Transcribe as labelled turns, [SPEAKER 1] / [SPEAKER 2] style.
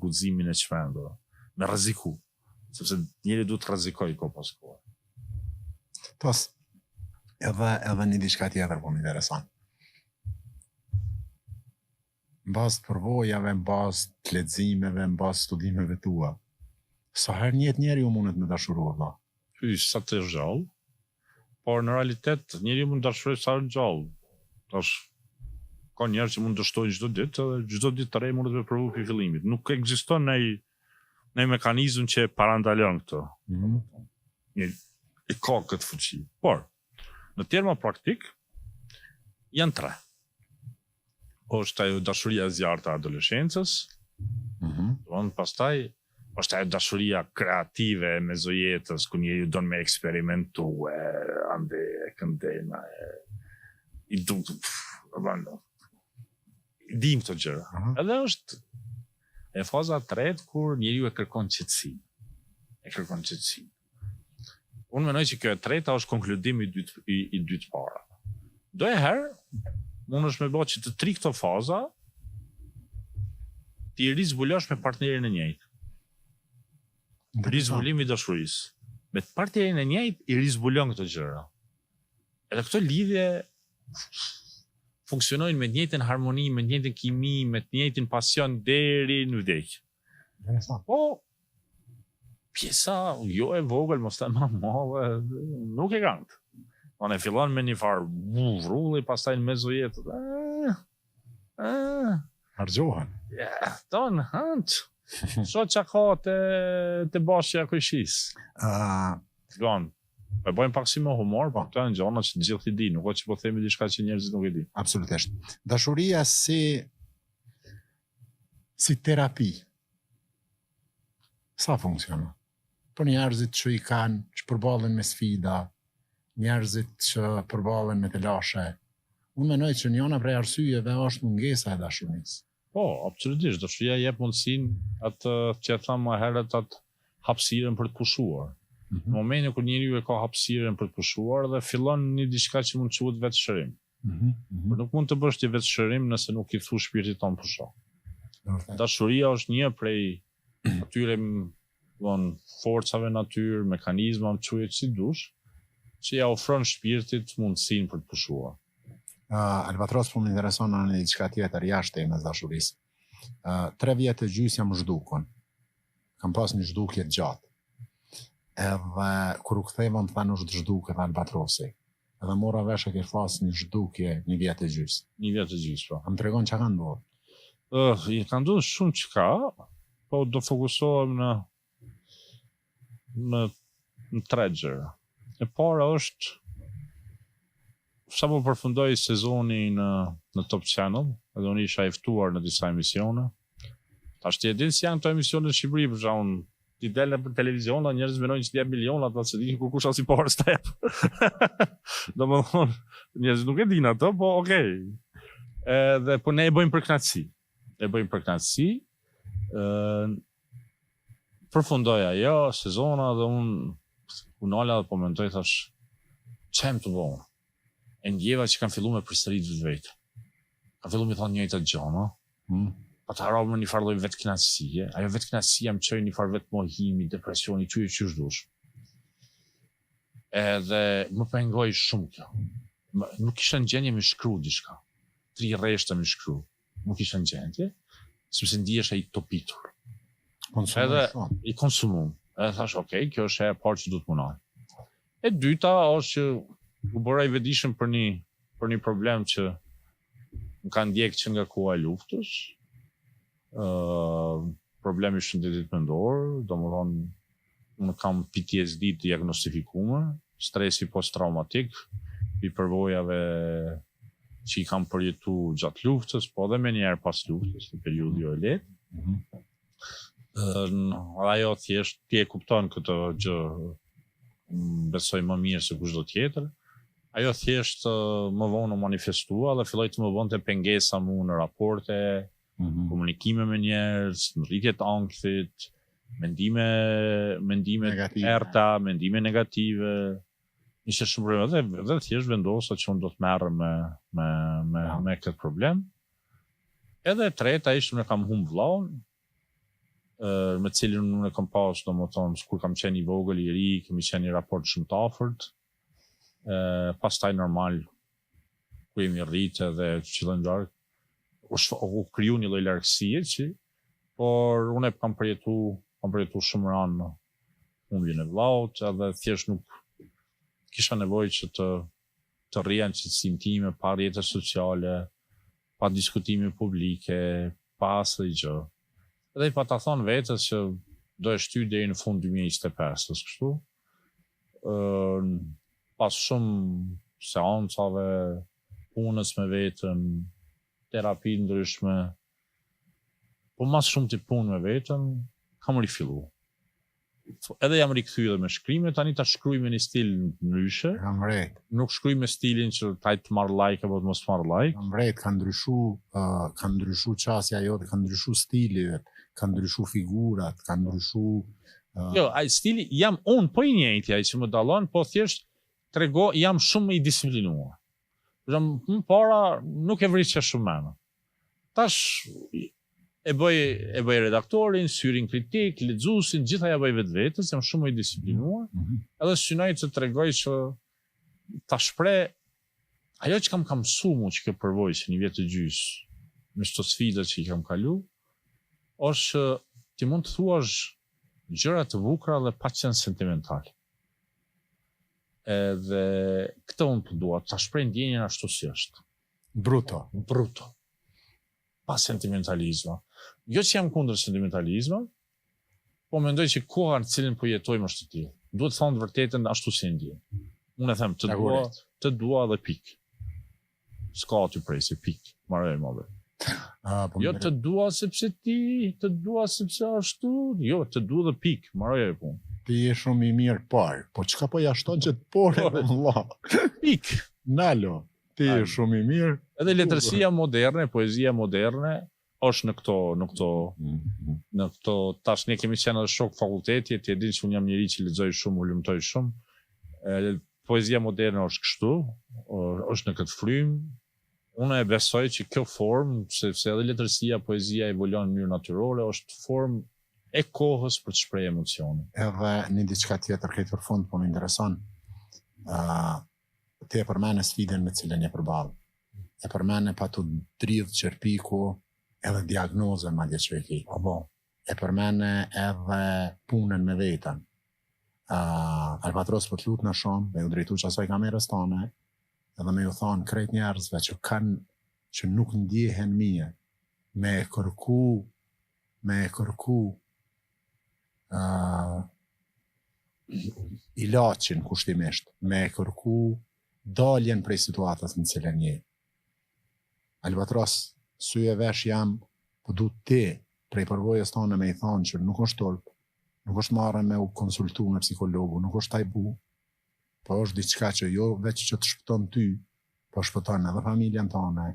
[SPEAKER 1] guximin e çmendave, me rreziku, sepse njëri duhet të rrezikojë kohë pas kohe.
[SPEAKER 2] Tos, edhe një diçka tjetër po më intereson. Në bazë të përvojave, në bazë të leximeve, në bazë të studimeve tua, sa herë njeriu mundet me dashuru valla?
[SPEAKER 1] Sa të gjallë, por në realitet njeriu mund të dashurojë sa gjallë. Tash ka njerëz që mund të dështojnë çdo ditë, edhe çdo ditë të re mundet me provu pi fillimit. Nuk ekziston ndaj mekanizëm që parandalon këtë. E ka këtë fuqi. Por në terma praktik janë tre. Është ajo dashuria e zjarrt e adoleshencës. Pastaj është ajo dashuria kreative e mezojetës, ku njeriu don me eksperimentue, ande këndena, i dim këto gjëra. Edhe është e faza e tretë kur njeriu e kërkon qetësinë. Unë mendoj që kjo e treta është konkludimi i dytë para. Do e herë, mund është me bë që të tri këto faza ti rizbulosh me partnerin e njëjtë. Rizbulimi i dashurisë. Me partnerin e njëjtë i rizbulon këto gjëra. Edhe këto lidhje funksionojnë me të njëjtën harmoni, me të njëjtën kimi, me të njëjtin pasion deri në vdekje. Po, pjesa jo e vogël, mos ta më madhe, nuk e kanë. Unë fillon me një farë vrulli, pastaj në mezojetë.
[SPEAKER 2] Harxhohen.
[SPEAKER 1] Ja, ton, hënt. So që ka të bashkja këshis. Gone. E bëjmë pak si me humor, po këta në gjona që të gjithë i di, nuk o që po themi diçka që njerëzit nuk i di.
[SPEAKER 2] Absolutisht. Dashuria si terapi. Sa funksionon? Për njerëzit që i kanë, që përballen me sfida, njerëzit që përballen me të lashe. Unë mendoj që njëna prej arsyeve është mungesa e dashurisë.
[SPEAKER 1] Po, absolutisht, dashuria jep mundësinë atë që e thamë më herët atë hapësirën për të pushuar. Në momentin kur njeriu e ka hapësirën për të pushuar dhe fillon një diçka që mund të quhet vetëshërim. Por nuk mund të bësh ti vetëshërim nëse nuk i thu shpirtit ton pusho. Dashuria është një prej atyre forcave natyrë, mekanizmave, çuje si dush, që ja ofron shpirtit mundësinë për të pushuar.
[SPEAKER 2] Albatros po më intereson në diçka tjetër jashtë temës dashurisë. 3 vjet e gjysmë jam zhdukun. Kam pas një zhdukje të gjatë. Edhe kur u ktheva më thanë është zhduket Albatrosi. Edhe mora vesh e ke pas një zhdukje 1 vjet e gjysmë.
[SPEAKER 1] 1 vjet e gjysmë, po.
[SPEAKER 2] Më tregon çka ka ndodhur.
[SPEAKER 1] I ka ndodhur shumë çka, po do fokusohem në 3 gjëra. E para është sa po përfundoi sezoni në Top Channel, edhe unë isha i ftuar në disa emisione. Tash ti e din si janë këto emisione në Shqipëri, për shembull, ti del për televizion, njerëz mendojnë që ti jep miliona, ata se dinë kush as i parë sta jep. Domethënë, njerëz nuk e dinë ato, po okay. Edhe po ne e bëjmë për kënaqësi. Përfundoi ajo sezona dhe unë nala dhe po mendoj thash, çem të bëj. E ndjeva që kanë filluar me përsërit vetë. Kanë filluar me thonë njëjtat gjëra, ata harrojnë një farë lloj vetkënaqësie. Ajo vetkënaqësia më çoi një farë vetmohimi, depresioni, çu dush. Edhe më pengoi shumë kjo. Nuk kisha në gjendje me shkru diçka. 3 rreshta me shkru. Nuk kisha në gjendje, sepse ndihesha i topitur. Edhe i konsumum. Edhe thash, okay, kjo është e parë që duhet punoj. E dyta është që u bëra i vetëdijshëm për një problem që më ka ndjek që nga koha e luftës. Problemi shëndetit mendor, domethënë unë kam PTSD diagnostifikuar, stresi post-traumatik, i përvojave që i kam përjetu gjatë luftës, po edhe me njerë pas luftës, në periudhë jo e lehtë. Ajo thjesht ti e kupton këtë gjë, besoj më mirë se kushdo tjetër. Ajo thjesht më vonë u manifestua dhe filloi të më vonte pengesa mu në raporte, komunikime me njerëz, rritje të ankthit, mendime errta, mendime negative. Ishte shumë probleme dhe thjesht vendosa që unë do të merrem me këtë problem. Edhe e treta ishte me kam humb vllaun, me cilin unë kam pas, domethënë, kur kam qenë i vogël i ri, kemi qenë një raport shumë të afërt. Pastaj normal, ku jemi rritë dhe qëllën gjarë, u kriju një lloj largësie që, por unë kam përjetu shumë ranë humbjen e vllaut, edhe thjesht nuk kisha nevojë që të rrija në qetësinë time, pa rrjete sociale, pa diskutime publike, pa asnjë gjë. Edhe i pa ta thonë vetes që do e shty deri në fund 2025, kështu. Pas shumë seancave, punës me veten, terapi ndryshme, po mas shumë të punë me veten, kam rifillu. Edhe jam rikthyer me shkrimet, tani ta shkruaj me një stil ndryshe.
[SPEAKER 2] Kam vret.
[SPEAKER 1] Nuk shkruaj me stilin që taj të marr like apo të mos marr like.
[SPEAKER 2] Kam vret, ka ndryshu qasja jote, ka ndryshu stili vet, ka ndryshu figurat, ka ndryshu
[SPEAKER 1] Jo, ai stili jam unë po i njëjti, ai që më dallon, po thjesht jam shumë i disiplinuar. Më para nuk e vrisja shumë mëna. Tash e bëj redaktorin, syrin kritik, lexuesin, gjitha ja bëj vetvetes, jam shumë i disiplinuar. Edhe synoj të tregoj që ta shpreh ajo që kam mësuar mua që kjo përvojë që një vit të gjys me çdo sfidë që i kam kalu, është ti mund të thuash gjëra të bukura dhe pa qenë sentimental. Edhe këtë unë të dua, ta shpreh ndjenjen ashtu si është.
[SPEAKER 2] Bruto.
[SPEAKER 1] Pa sentimentalizma. Jo që jam kundër sentimentalizma, po mendoj që koha në cilën po jetojmë është të tillë. Duhet të thonë të vërtetën ashtu si ndjen. Unë e them të dua dhe pik. S'ka aty presi, pik. Marrë më vetë. Jo të dua sepse ashtu, jo të dua dhe pik, marrë e punë.
[SPEAKER 2] Ti je shumë i mirë parë, po çka po ja shton që të porë vëlla.
[SPEAKER 1] Pik.
[SPEAKER 2] Nalo, ti je shumë i mirë.
[SPEAKER 1] Edhe letërsia moderne, poezia moderne është në këto tash ne kemi qenë edhe shok fakulteti, ti e din që unë jam njëri që lexoj shumë, u lumtoj shumë. Poezia moderne është kështu, është në këtë frymë. Unë e besoj që kjo formë, sepse edhe letërsia, poezia evoluon në mënyrë natyrale, është formë e kohës për të shprehë emocione.
[SPEAKER 2] Edhe një diçka tjetër këtë për fund, po më intereson. Ti e përmene sfidën me cilën e përballë. E përmene pa të dridh qerpiku edhe diagnozën madje që e ki. E përmene edhe punën me veten. Albatros po të lut në shumë, me u drejtu që asaj kamerës tone, edhe me ju thonë krejt njerëzve që nuk ndjehen mirë, me e kërku ilaçin kushtimisht, me e kërku daljen prej situatës në cilën je. Albatros, sy e vesh jam, po du ti prej përvojës tonë me i thonë që nuk është tolp, nuk është marrë me u konsultu me psikologu, nuk është tajbu, po është diçka që jo veç që të shpëton ty, po shpëton edhe familjen tonë,